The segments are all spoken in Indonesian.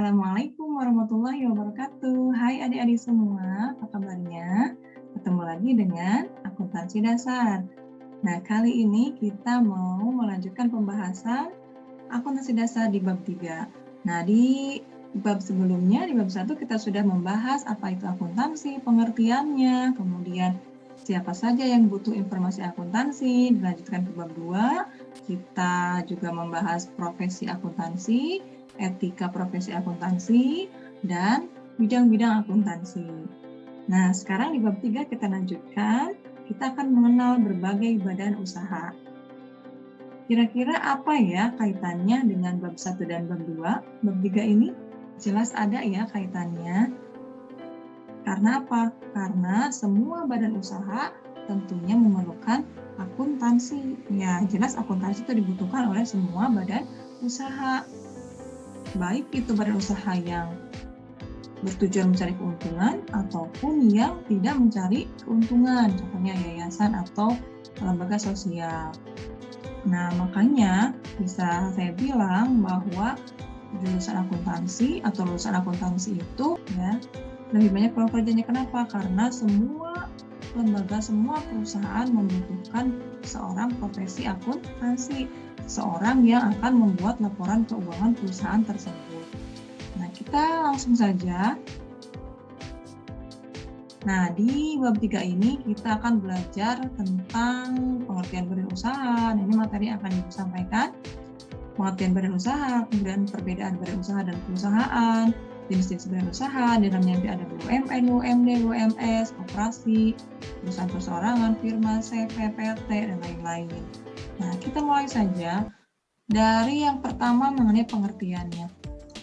Assalamualaikum warahmatullahi wabarakatuh. Hai adik-adik semua, apa kabarnya? Ketemu lagi dengan akuntansi dasar. Nah, kali ini kita mau melanjutkan pembahasan akuntansi dasar di bab 3. Nah, di bab sebelumnya, di bab 1 kita sudah membahas apa itu akuntansi, pengertiannya, kemudian siapa saja yang butuh informasi akuntansi. Dilanjutkan ke bab 2, kita juga membahas profesi akuntansi, etika profesi akuntansi, dan bidang-bidang akuntansi. Nah, sekarang di bab 3 kita lanjutkan, kita akan mengenal berbagai badan usaha. Kira-kira apa ya kaitannya dengan bab 1 dan bab 2? Bab 3 ini jelas ada ya kaitannya. Karena apa? Karena semua badan usaha tentunya memerlukan akuntansi. Ya, jelas akuntansi itu dibutuhkan oleh semua badan usaha. Baik itu badan usaha yang bertujuan mencari keuntungan ataupun yang tidak mencari keuntungan, contohnya yayasan atau lembaga sosial. Nah, makanya bisa saya bilang bahwa jurusan akuntansi atau lulusan akuntansi itu ya lebih banyak peluang kerjanya. Kenapa? Karena semua lembaga, semua perusahaan membutuhkan seorang profesi akuntansi, seorang yang akan membuat laporan keuangan perusahaan tersebut. Nah, kita langsung saja. Nah, di bab 3 ini kita akan belajar tentang pengertian badan usaha. Nah, ini materi yang akan Ibu sampaikan. Pengertian badan usaha, kemudian perbedaan badan usaha dan perusahaan, jenis-jenis badan usaha, di dalamnya nanti ada BUMN, BUMD, BUMS, koperasi, perusahaan perseorangan, firma, CV, PT, dan lain-lain. Nah, kita mulai saja dari yang pertama mengenai pengertiannya.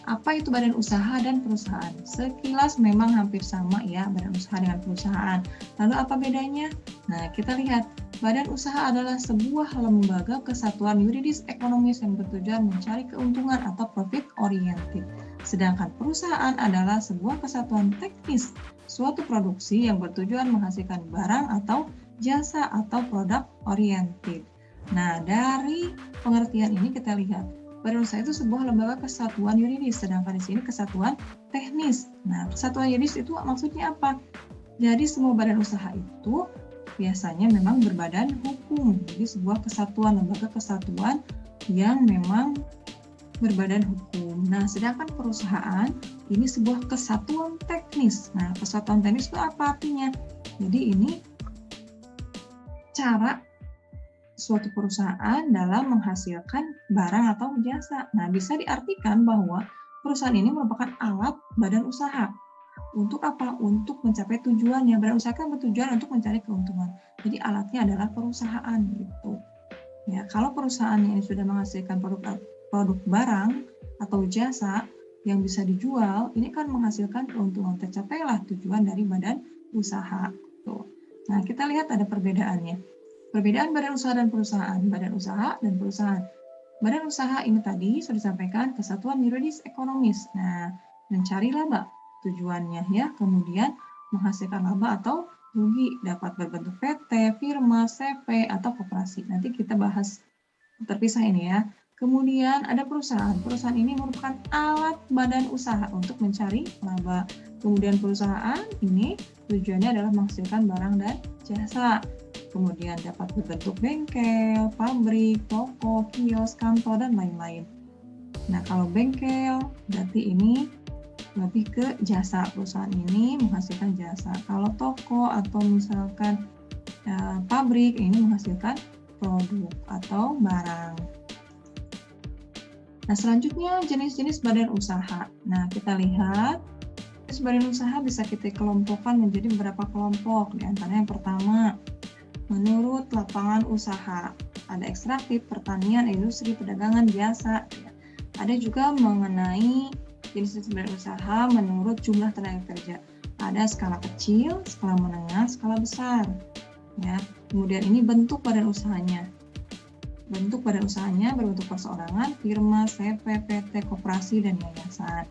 Apa itu badan usaha dan perusahaan? Sekilas memang hampir sama ya, badan usaha dengan perusahaan. Lalu apa bedanya? Nah, kita lihat. Badan usaha adalah sebuah lembaga kesatuan yuridis ekonomis yang bertujuan mencari keuntungan atau profit oriented. Sedangkan perusahaan adalah sebuah kesatuan teknis, suatu produksi yang bertujuan menghasilkan barang atau jasa atau produk oriented. Nah, dari pengertian ini kita lihat, badan usaha itu sebuah lembaga kesatuan yuridis, sedangkan di sini kesatuan teknis. Nah, kesatuan yuridis itu maksudnya apa? Jadi semua badan usaha itu biasanya memang berbadan hukum. Jadi sebuah kesatuan, lembaga kesatuan yang memang berbadan hukum. Nah, sedangkan perusahaan ini sebuah kesatuan teknis. Nah, kesatuan teknis itu apa artinya? Jadi ini cara suatu perusahaan dalam menghasilkan barang atau jasa. Nah, bisa diartikan bahwa perusahaan ini merupakan alat badan usaha. Untuk apa? Untuk mencapai tujuannya. Badan usaha kan bertujuan untuk mencari keuntungan. Jadi alatnya adalah perusahaan gitu. Ya, kalau perusahaannya ini sudah menghasilkan produk barang atau jasa yang bisa dijual, ini kan menghasilkan keuntungan. Tercapailah tujuan dari badan usaha. Tuh. Nah, kita lihat ada perbedaannya. Perbedaan badan usaha dan perusahaan. Badan usaha dan perusahaan. Badan usaha ini tadi sudah disampaikan kesatuan yuridis ekonomis. Nah, mencari laba tujuannya ya, kemudian menghasilkan laba atau rugi, dapat berbentuk PT, firma, CV, atau koperasi. Nanti kita bahas terpisah ini ya. Kemudian ada perusahaan. Perusahaan ini merupakan alat badan usaha untuk mencari laba. Kemudian perusahaan ini tujuannya adalah menghasilkan barang dan jasa. Kemudian dapat berbentuk bengkel, pabrik, toko, kios, kantor, dan lain-lain. Nah, kalau bengkel berarti ini lebih ke jasa, perusahaan ini menghasilkan jasa. Kalau toko atau misalkan pabrik ini menghasilkan produk atau barang. Nah, selanjutnya jenis-jenis badan usaha. Nah, kita lihat jenis badan usaha bisa kita kelompokkan menjadi beberapa kelompok. Di antaranya yang pertama, menurut lapangan usaha. Ada ekstraktif, pertanian, industri, perdagangan, jasa. Ada juga mengenai jenis badan usaha menurut jumlah tenaga kerja. Ada skala kecil, skala menengah, skala besar. Ya, kemudian ini bentuk badan usahanya. Bentuk badan usahanya berbentuk perseorangan, firma, CV, PT, koperasi, dan yayasan.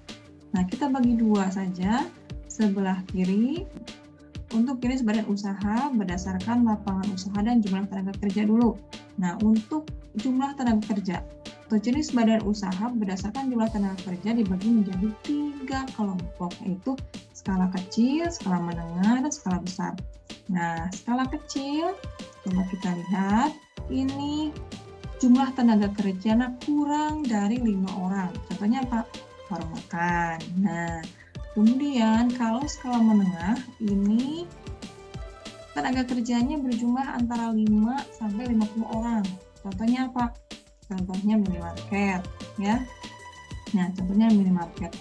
Nah, kita bagi dua saja. Sebelah kiri untuk jenis badan usaha berdasarkan lapangan usaha dan jumlah tenaga kerja dulu. Nah, untuk jumlah tenaga kerja atau jenis badan usaha berdasarkan jumlah tenaga kerja dibagi menjadi 3 kelompok, yaitu skala kecil, skala menengah, dan skala besar. Nah, skala kecil, coba kita lihat, ini jumlah tenaga kerjanya kurang dari 5 orang. Contohnya apa? Warung makan. Nah, kemudian kalau skala menengah, ini tenaga kerjanya berjumlah antara 5 sampai 50 orang. Contohnya apa? Contohnya minimarket, ya. Nah, contohnya minimarket.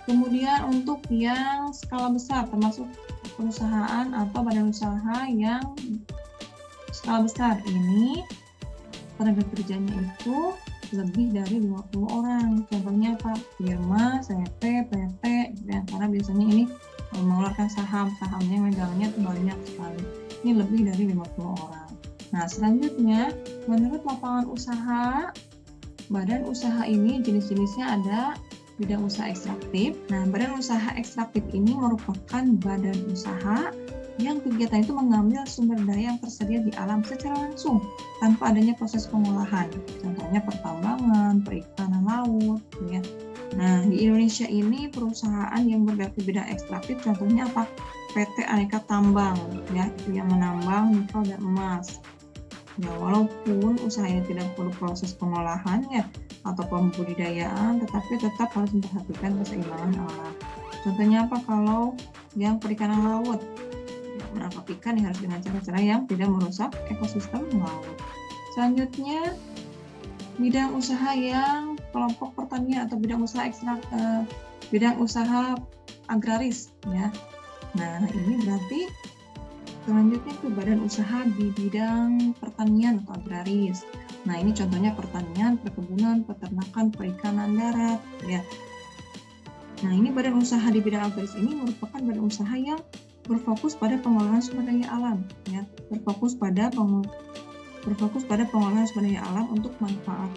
Kemudian untuk yang skala besar, termasuk perusahaan atau badan usaha yang skala besar, ini tenaga kerjanya itu lebih dari 50 orang. Contohnya apa? Firma, CT, PT, ya, karena biasanya ini mengeluarkan sahamnya megangnya itu banyak sekali. Ini lebih dari 50 orang. Nah, selanjutnya, menurut lapangan usaha, badan usaha ini jenis-jenisnya ada bidang usaha ekstraktif. Nah, badan usaha ekstraktif ini merupakan badan usaha yang kegiatan itu mengambil sumber daya yang tersedia di alam secara langsung tanpa adanya proses pengolahan. Contohnya pertambangan, perikanan laut, ya. Nah, di Indonesia ini perusahaan yang bergerak di bidang ekstraktif contohnya apa? PT Aneka Tambang, ya, itu yang menambang nikel dan emas. Ya, walaupun usaha ini tidak perlu proses pengolahan ya atau pembudidayaan, tetapi tetap harus memperhatikan keseimbangan alam. Contohnya apa? Kalau yang perikanan laut, ya, menangkap ikan ya harus dengan cara-cara yang tidak merusak ekosistem laut. Selanjutnya, bidang usaha yang kelompok pertanian atau bidang usaha agraris, ya. Nah, ini berarti selanjutnya itu badan usaha di bidang pertanian atau agraris. Nah, ini contohnya pertanian, perkebunan, peternakan, perikanan darat, ya. Nah, ini badan usaha di bidang agraris ini merupakan badan usaha yang berfokus pada pengolahan sumber daya alam, ya. Berfokus pada pengolahan sumber daya alam untuk manfaat.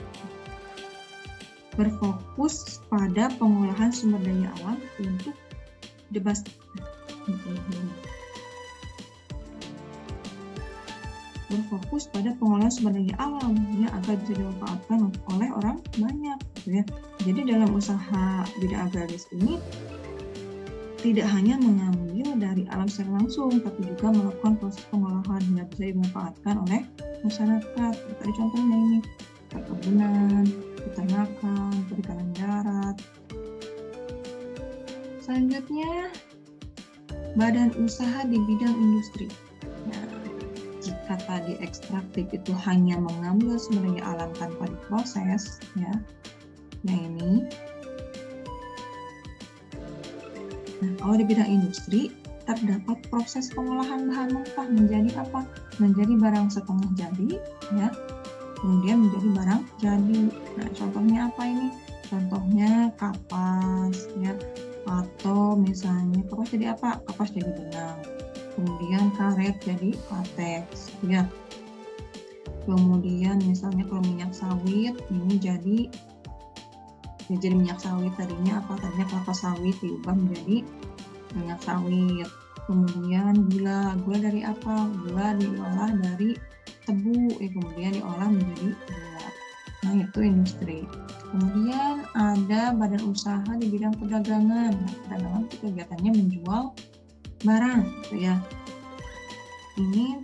Berfokus pada pengolahan sumber daya alam untuk berfokus pada pengolahan sumber daya alam ya agar bisa dimanfaatkan oleh orang banyak, gitu ya. Jadi dalam usaha bidang agraris ini tidak hanya mengambil dari alam secara langsung, tapi juga melakukan proses pengolahan yang bisa dimanfaatkan oleh masyarakat. Tadi contohnya ini perkebunan, peternakan, perikanan darat. Selanjutnya, badan usaha di bidang industri. Nah, jika tadi ekstraktif itu hanya mengambil sumber daya alam tanpa diproses, ya, ini. Nah, kalau di bidang industri terdapat proses pengolahan bahan mentah menjadi apa? Menjadi barang setengah jadi, ya. Kemudian menjadi barang jadi. Nah, contohnya apa ini? Contohnya kapas, ya. Atau misalnya kapas jadi apa? Kapas jadi benang. Kemudian karet jadi latex, ya. Kemudian misalnya kalau minyak sawit ini jadi minyak sawit, tadinya apa? Tadinya kelapa sawit diubah menjadi minyak sawit. Kemudian gula dari apa? Gula diolah dari tebu, kemudian diolah menjadi gula. Nah, itu industri. Kemudian ada badan usaha di bidang perdagangan. Nah, perdagangan itu kegiatannya menjual barang, gitu ya. Ini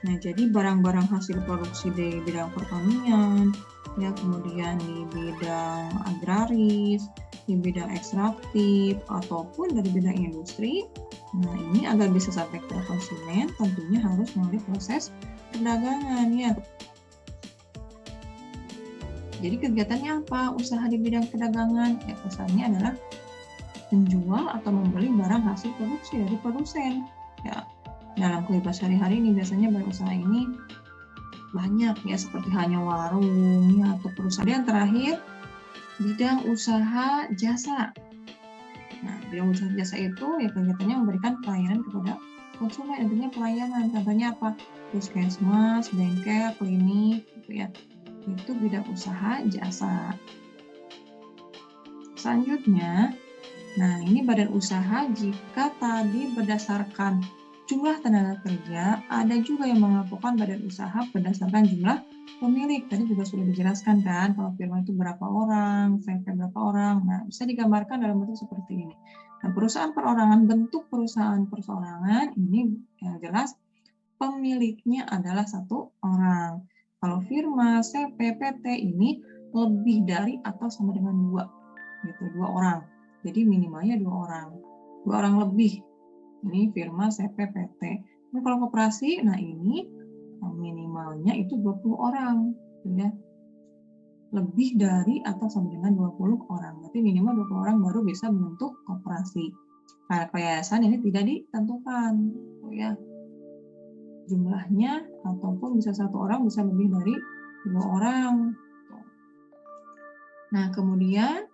nah, jadi barang-barang hasil produksi di bidang pertanian, ya, kemudian di bidang agraris, di bidang ekstraktif, ataupun dari bidang industri. Nah, ini agar bisa sampai ke konsumen, tentunya harus melalui proses perdagangan, ya. Jadi kegiatannya apa? Usaha di bidang perdagangan, ya, usahanya adalah menjual atau membeli barang hasil produksi dari produsen. Ya, dalam kehidupan sehari-hari ini biasanya badan usaha ini banyak, ya, seperti hanya warung, ya, atau perusahaan. Yang terakhir, bidang usaha jasa. Nah, bidang usaha jasa itu ya kegiatannya memberikan pelayanan kepada konsumen, intinya pelayanan. Contohnya apa? Puskesmas, bengkel, klinik, gitu ya. Itu bidang usaha jasa. Selanjutnya, nah ini badan usaha jika tadi berdasarkan jumlah tenaga kerja, ada juga yang mengelompokkan badan usaha berdasarkan jumlah pemilik. Tadi juga sudah dijelaskan kan, kalau firma itu berapa orang, sampai berapa orang. Nah, bisa digambarkan dalam bentuk seperti ini. Nah, perusahaan perorangan, bentuk perusahaan perorangan ini yang jelas pemiliknya adalah satu orang. Kalau firma, CP, PT ini lebih dari atau sama dengan dua, gitu, 2 orang. Jadi minimalnya 2 orang, 2 orang lebih. Ini firma, CP, PT. Ini kalau koperasi, nah ini minimalnya itu 20 orang, ya. Lebih dari atau sama dengan 20 orang. Berarti minimal 20 orang baru bisa membentuk koperasi. Nah, yayasan ini tidak ditentukan, ya. Jumlahnya ataupun bisa 1 orang, bisa lebih dari 2 orang. Nah, kemudian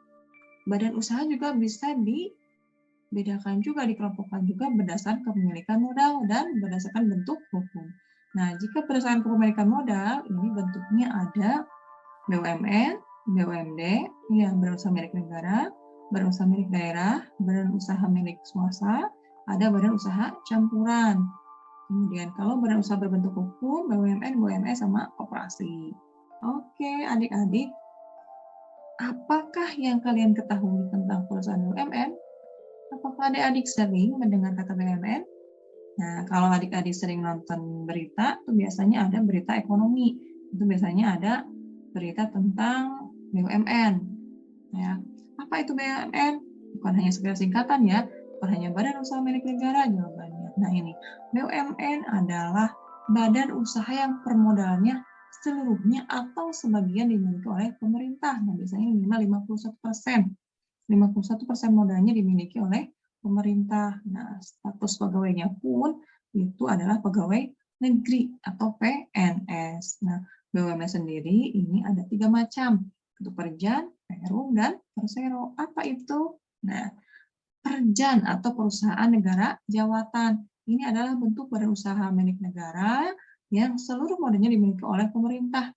badan usaha juga bisa dibedakan juga, dikelompokkan juga berdasarkan kepemilikan modal dan berdasarkan bentuk hukum. Nah, jika berdasarkan kepemilikan modal, ini bentuknya ada BUMN, BUMD, yang badan usaha milik negara, badan usaha milik daerah, badan usaha milik swasta, ada badan usaha campuran. Kemudian kalau badan usaha berbentuk hukum, BUMN, BUMS, sama koperasi. Oke, adik-adik, apakah yang kalian ketahui tentang perusahaan BUMN? Apakah adik-adik sering mendengar kata BUMN? Nah, kalau adik-adik sering nonton berita, itu biasanya ada berita ekonomi. Itu biasanya ada berita tentang BUMN. Ya, apa itu BUMN? Bukan hanya sekedar singkatan ya, bukan hanya badan usaha milik negara jawabannya. Nah ini, BUMN adalah badan usaha yang permodalannya seluruhnya atau sebagian dimiliki oleh pemerintah. Nah biasanya minimal 51%. 51% modalnya dimiliki oleh pemerintah. Nah, status pegawainya pun itu adalah pegawai negeri atau PNS. Nah, BUMN sendiri ini ada 3 macam, untuk Perjan, Perum, dan Persero. Apa itu? Nah, Perjan atau perusahaan negara jawatan. Ini adalah bentuk badan usaha milik negara yang seluruh modalnya dimiliki oleh pemerintah.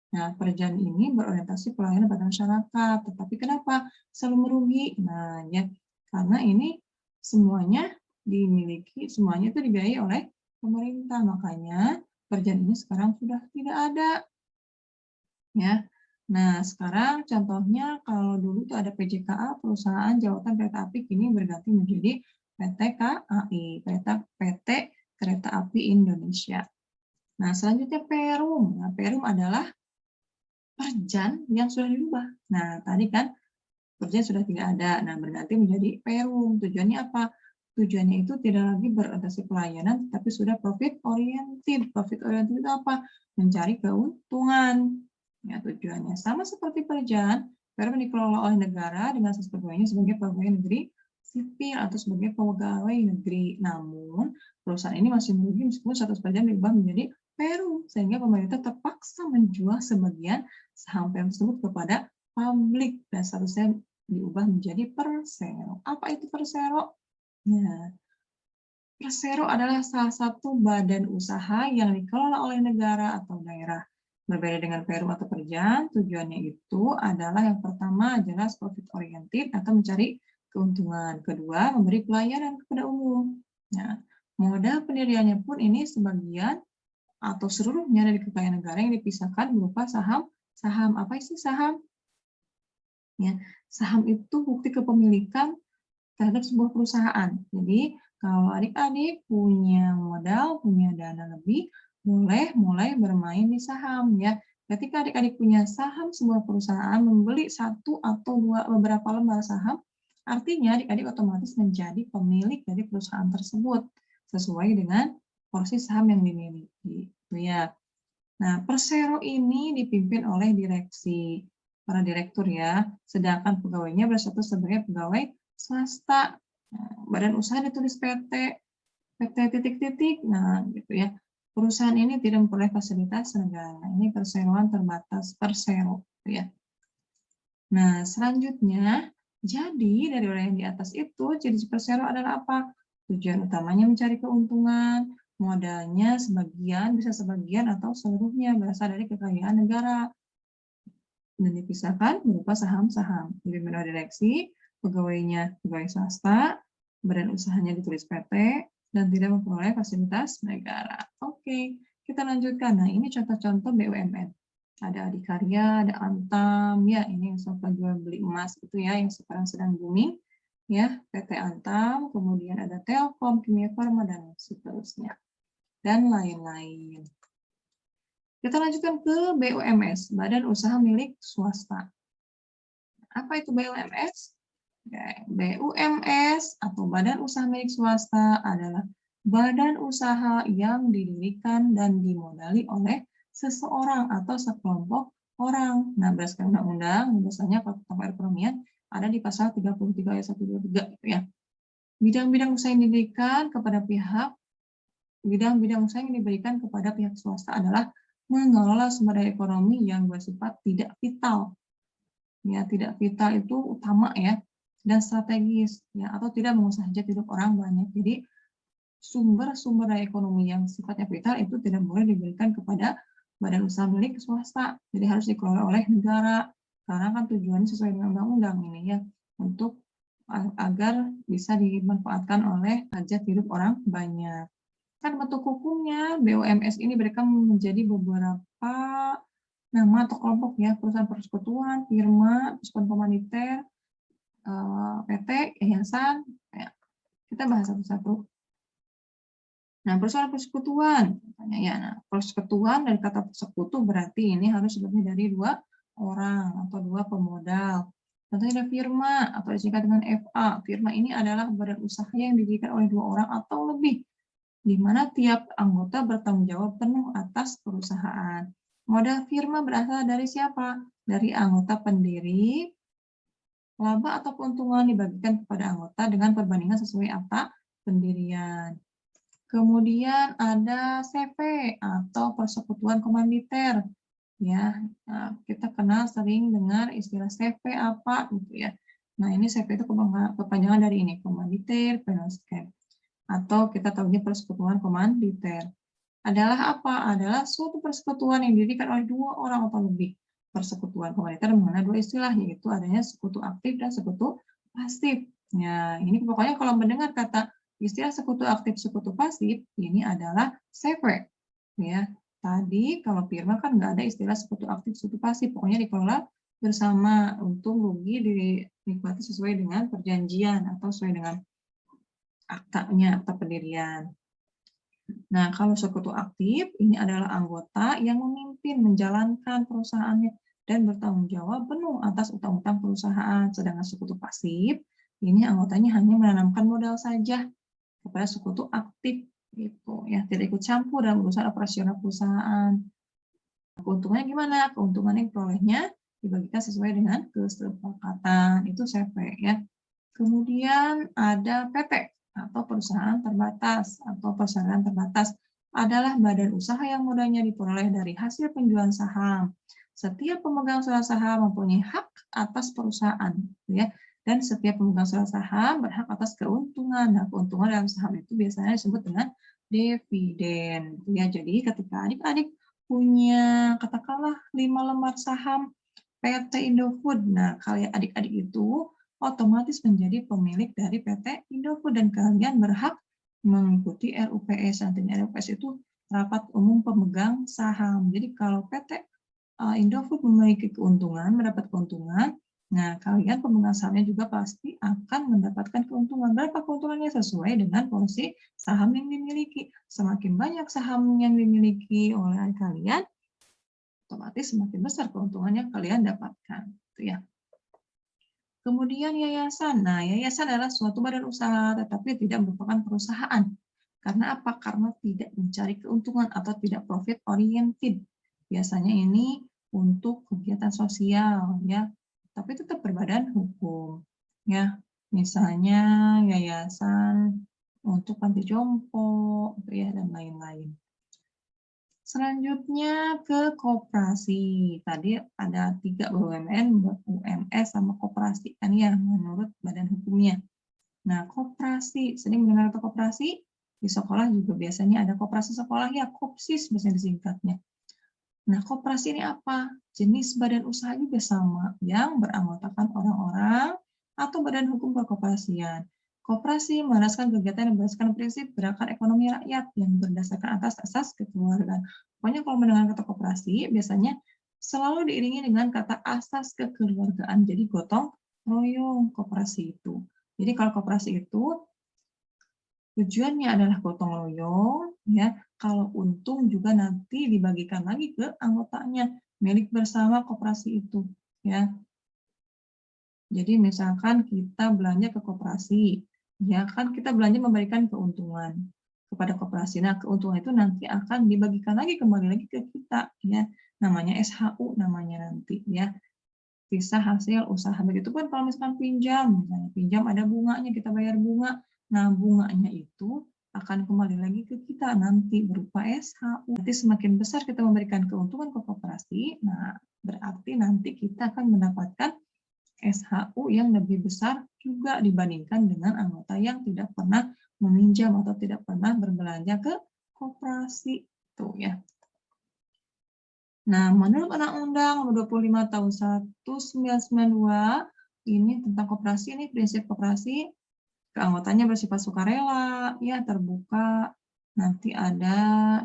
Nah, Perjan ini berorientasi pelayanan pada masyarakat. Tetapi kenapa selalu merugi? Nah, ya karena ini semuanya dimiliki, semuanya itu dibiayai oleh pemerintah. Makanya Perjan ini sekarang sudah tidak ada. Ya. Nah, sekarang contohnya kalau dulu tuh ada PJKA, Perusahaan Jawatan Kereta Api, kini berganti menjadi PT KAI, PT Kereta Api Indonesia. Nah, selanjutnya Perum. Nah, Perum adalah Perjan yang sudah dirubah. Nah, tadi kan Perjan sudah tidak ada. Nah, berganti menjadi Perum. Tujuannya apa? Tujuannya itu tidak lagi berorientasi pelayanan, tapi sudah profit oriented. Profit oriented itu apa? Mencari keuntungan. Ya, tujuannya sama seperti Perjan, Perum dikelola oleh negara dengan status pegawainya sebagai pegawai negeri sipil atau sebagai pegawai negeri. Namun, perusahaan ini masih merugi meskipun status Perjan diubah menjadi Perum, sehingga pemerintah terpaksa menjual sebagian saham Perum tersebut kepada publik dan statusnya diubah menjadi Persero. Apa itu Persero? Nah, Persero adalah salah satu badan usaha yang dikelola oleh negara atau daerah. Berbeda dengan Perum atau Perjan, tujuannya itu adalah yang pertama jelas profit oriented atau mencari keuntungan. Kedua, memberi pelayanan kepada umum. Nah, modal pendiriannya pun ini sebagian atau seluruhnya dari kekayaan negara yang dipisahkan berupa saham. Saham apa sih saham? Ya, saham itu bukti kepemilikan terhadap sebuah perusahaan. Jadi, kalau adik-adik punya modal, punya dana lebih, boleh mulai bermain di saham ya. Ketika adik-adik punya saham sebuah perusahaan, membeli satu atau beberapa lembar saham, artinya adik-adik otomatis menjadi pemilik dari perusahaan tersebut sesuai dengan porsi saham yang dimiliki. Itu ya. Nah, Persero ini dipimpin oleh direksi, para direktur ya, sedangkan pegawainya berstatus sebagai pegawai swasta. Nah, badan usaha ditulis PT, PT titik-titik, nah gitu ya. Perusahaan ini tidak memperoleh fasilitas negara. Ini perseroan terbatas, Persero ya. Nah, selanjutnya, jadi dari orang yang di atas itu, jenis Persero adalah apa? Tujuan utamanya mencari keuntungan, modalnya sebagian, bisa sebagian atau seluruhnya berasal dari kekayaan negara. Dan dipisahkan berupa saham-saham. Dipimpin oleh direksi, pegawainya pegawai swasta, badan usahanya ditulis PT, dan tidak memperoleh fasilitas negara. Oke, kita lanjutkan. Nah, ini contoh-contoh BUMN. Ada Adikarya, ada Antam, ya ini yang sempat jual beli emas itu ya, yang sekarang sedang booming, ya PT Antam, kemudian ada Telkom, Kimia Farma, dan seterusnya, dan lain-lain. Kita lanjutkan ke BUMS, Badan Usaha Milik Swasta. Apa itu BUMS? BUMS atau Badan Usaha Milik Swasta adalah badan usaha yang didirikan dan dimodali oleh seseorang atau sekelompok orang. Nah, berdasarkan undang-undang, biasanya kalau tentang perekonomian ada di pasal 33 ayat 1, 2, 3 gitu ya. Bidang-bidang usaha yang didirikan kepada pihak bidang-bidang usaha yang diberikan kepada pihak swasta adalah mengelola sumber daya ekonomi yang bersifat tidak vital. Ya, tidak vital itu utama ya, dan strategis ya, atau tidak mengusah hajat hidup orang banyak. Jadi sumber-sumber daya ekonomi yang sifatnya vital itu tidak boleh diberikan kepada badan usaha milik swasta. Jadi harus dikelola oleh negara. Karena kan tujuannya sesuai dengan undang-undang ini ya, untuk agar bisa dimanfaatkan oleh hajat hidup orang banyak. Kan bentuk hukumnya BUMS ini mereka menjadi beberapa nama atau kelompok ya, perusahaan persekutuan, firma, persekutuan komaniter, PT, yayasan. Ya. Kita bahas satu-satu. Nah, perusahaan persekutuan, ya, nah, persekutuan dari kata persekutu berarti ini harus lebih dari 2 orang atau 2 pemodal. Contohnya ada firma atau disingkat dengan FA. Firma ini adalah badan usaha yang didirikan oleh 2 orang atau lebih, di mana tiap anggota bertanggung jawab penuh atas perusahaan. Modal firma berasal dari siapa? Dari anggota pendiri. Laba atau keuntungan dibagikan kepada anggota dengan perbandingan sesuai akta pendirian. Kemudian ada CV atau persekutuan komanditer. Ya, nah, kita kenal sering dengar istilah CV apa gitu ya. Nah, ini CV itu kepanjangan dari ini, komanditer, penoscap. Atau kita tahunya persekutuan komanditer. Adalah apa? Adalah suatu persekutuan yang didirikan oleh 2 orang atau lebih. Persekutuan komanditer mengenai 2 istilah, yaitu adanya sekutu aktif dan sekutu pasif. Ya, ini pokoknya kalau mendengar kata istilah sekutu aktif, sekutu pasif, ini adalah CV. Ya, tadi kalau firma kan nggak ada istilah sekutu aktif, sekutu pasif. Pokoknya dikelola bersama, untung rugi dinikmati sesuai dengan perjanjian atau sesuai dengan aktanya, akta pendirian. Nah, kalau sekutu aktif, ini adalah anggota yang memimpin, menjalankan perusahaannya, dan bertanggung jawab penuh atas utang-utang perusahaan. Sedangkan sekutu pasif, ini anggotanya hanya menanamkan modal saja kepada sekutu aktif, gitu ya, tidak ikut campur dalam urusan operasional perusahaan. Keuntungannya gimana? Keuntungan yang perolehnya dibagikan sesuai dengan kesepakatan, itu CV ya. Kemudian ada PT atau perusahaan terbatas atau persaingan terbatas adalah badan usaha yang modalnya diperoleh dari hasil penjualan saham. Setiap pemegang surat saham mempunyai hak atas perusahaan, ya, dan setiap pemegang surat saham berhak atas keuntungan. Nah, keuntungan dalam saham itu biasanya disebut dengan dividen. Ya, jadi ketika adik-adik punya katakanlah 5 lembar saham PT Indofood, nah kalian adik-adik itu otomatis menjadi pemilik dari PT Indofood dan kalian berhak mengikuti RUPS. Nantinya RUPS itu rapat umum pemegang saham. Jadi kalau PT Indofood memiliki keuntungan, mendapat keuntungan, nah kalian pemegang sahamnya juga pasti akan mendapatkan keuntungan. Berapa keuntungannya sesuai dengan porsi saham yang dimiliki. Semakin banyak saham yang dimiliki oleh kalian, otomatis semakin besar keuntungan yang kalian dapatkan. Gitu ya. Kemudian yayasan. Nah, yayasan adalah suatu badan usaha tetapi tidak merupakan perusahaan. Karena apa? Karena tidak mencari keuntungan atau tidak profit oriented. Biasanya ini untuk kegiatan sosial ya, tapi tetap berbadan hukum ya. Misalnya yayasan untuk panti jompo ya, dan lain-lain. Selanjutnya ke koperasi. Tadi ada 3 BUMN, UMS, sama koperasi kan ya menurut badan hukumnya. Nah, koperasi, sering mendengar kata koperasi? Di sekolah juga biasanya ada koperasi sekolah ya, KOPSIS biasanya disingkatnya. Nah, koperasi ini apa? Jenis badan usaha juga sama, yang beranggotakan orang-orang atau badan hukum kekoperasian. Koperasi melandaskan kegiatan yang berdasarkan prinsip gerakan ekonomi rakyat yang berdasarkan atas asas kekeluargaan. Pokoknya kalau mendengar kata koperasi, biasanya selalu diiringi dengan kata asas kekeluargaan. Jadi gotong royong koperasi itu. Jadi kalau koperasi itu tujuannya adalah gotong royong, ya. Kalau untung juga nanti dibagikan lagi ke anggotanya, milik bersama koperasi itu, ya. Jadi misalkan kita belanja ke koperasi, ya kan kita belanja memberikan keuntungan kepada koperasi. Nah, keuntungan itu nanti akan dibagikan lagi kembali lagi ke kita, ya. Namanya SHU namanya nanti, ya. Sisa hasil usaha. Begitupun kalau misalkan pinjam, misalnya pinjam ada bunganya, kita bayar bunga. Nah, bunganya itu akan kembali lagi ke kita nanti berupa SHU. Nanti semakin besar kita memberikan keuntungan ke koperasi, nah berarti nanti kita akan mendapatkan SHU yang lebih besar juga dibandingkan dengan anggota yang tidak pernah meminjam atau tidak pernah berbelanja ke koperasi. Tuh ya. Nah, menurut Undang-Undang Nomor 25 Tahun 1992, ini tentang koperasi, ini prinsip koperasi, keanggotanya bersifat sukarela, ya terbuka. Nanti ada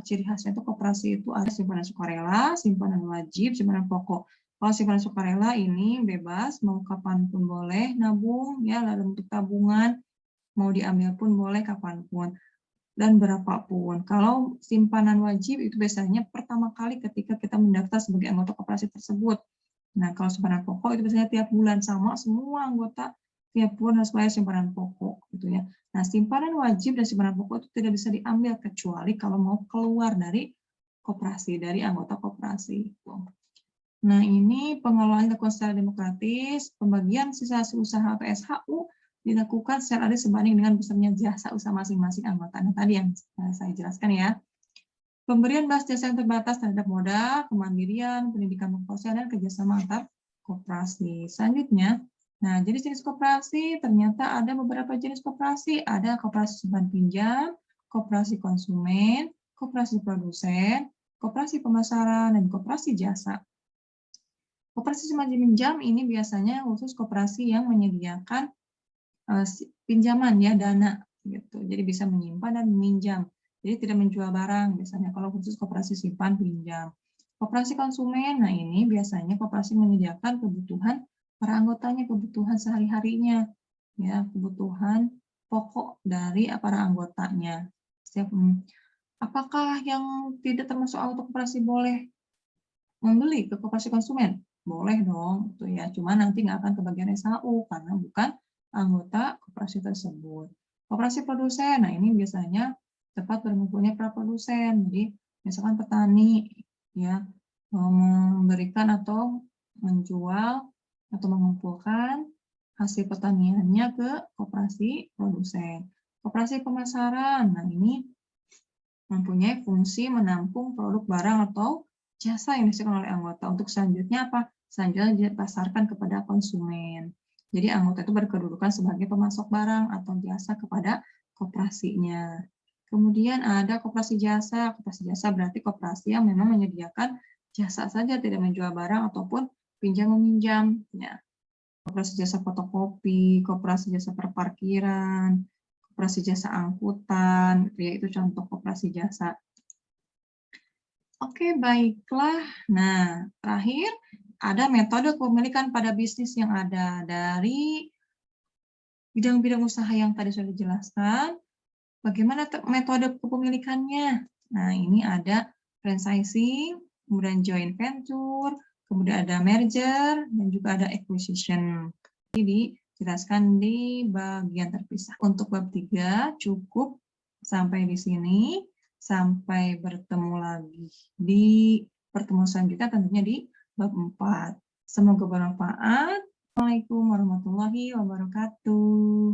ciri khasnya itu koperasi itu ada simpanan sukarela, simpanan wajib, simpanan pokok. Kalau simpanan sukarela ini bebas, mau kapanpun boleh nabung, ya dalam bentuk tabungan, mau diambil pun boleh kapanpun dan berapapun. Kalau simpanan wajib itu biasanya pertama kali ketika kita mendaftar sebagai anggota koperasi tersebut. Nah, kalau simpanan pokok itu biasanya tiap bulan sama semua anggota tiap bulan harus bayar simpanan pokok gitu ya. Nah, simpanan wajib dan simpanan pokok itu tidak bisa diambil kecuali kalau mau keluar dari koperasi, dari anggota koperasi. Nah, ini pengelolaan dilakukan secara demokratis, pembagian sisa hasil usaha atau SHU dilakukan secara adil sebanding dengan besarnya jasa usaha masing-masing anggota. Nah, tadi yang saya jelaskan ya. Pemberian balas jasa yang terbatas terhadap modal, kemandirian, pendidikan sosial, dan kerjasama antar koperasi. Selanjutnya, nah jenis-jenis koperasi, ternyata ada beberapa jenis koperasi. Ada koperasi simpan pinjam, koperasi konsumen, koperasi produsen, koperasi pemasaran, dan koperasi jasa. Koperasi simpan pinjam ini biasanya khusus koperasi yang menyediakan pinjaman ya, dana gitu. Jadi bisa menyimpan dan meminjam. Jadi tidak menjual barang biasanya kalau khusus koperasi simpan pinjam. Koperasi konsumen, nah ini biasanya koperasi menyediakan kebutuhan para anggotanya, kebutuhan sehari-harinya, ya kebutuhan pokok dari para anggotanya. Apakah yang tidak termasuk anggota koperasi boleh membeli ke koperasi konsumen? Boleh dong, itu ya. Cuma nanti nggak akan kebagian SHU karena bukan anggota koperasi tersebut. Koperasi produsen, nah ini biasanya tempat berkumpulnya para produsen. Jadi misalkan petani ya memberikan atau menjual atau mengumpulkan hasil pertaniannya ke koperasi produsen. Koperasi pemasaran, nah ini mempunyai fungsi menampung produk barang atau jasa yang disediakan oleh anggota. Untuk selanjutnya apa? Selanjutnya dipasarkan kepada konsumen. Jadi anggota itu berkedudukan sebagai pemasok barang atau jasa kepada koperasinya. Kemudian ada koperasi jasa. Koperasi jasa berarti koperasi yang memang menyediakan jasa saja, tidak menjual barang ataupun pinjam-meminjam. Ya. Koperasi jasa fotokopi, koperasi jasa perparkiran, koperasi jasa angkutan, yaitu contoh koperasi jasa. Oke, baiklah. Nah, terakhir ada metode kepemilikan pada bisnis yang ada dari bidang-bidang usaha yang tadi sudah dijelaskan. Bagaimana metode kepemilikannya? Nah, ini ada franchising, kemudian joint venture, kemudian ada merger, dan juga ada acquisition. Jadi, dijelaskan di bagian terpisah. Untuk bab 3 cukup sampai di sini. Sampai bertemu lagi di pertemuan selanjutnya tentunya di bab 4. Semoga bermanfaat. Assalamualaikum warahmatullahi wabarakatuh.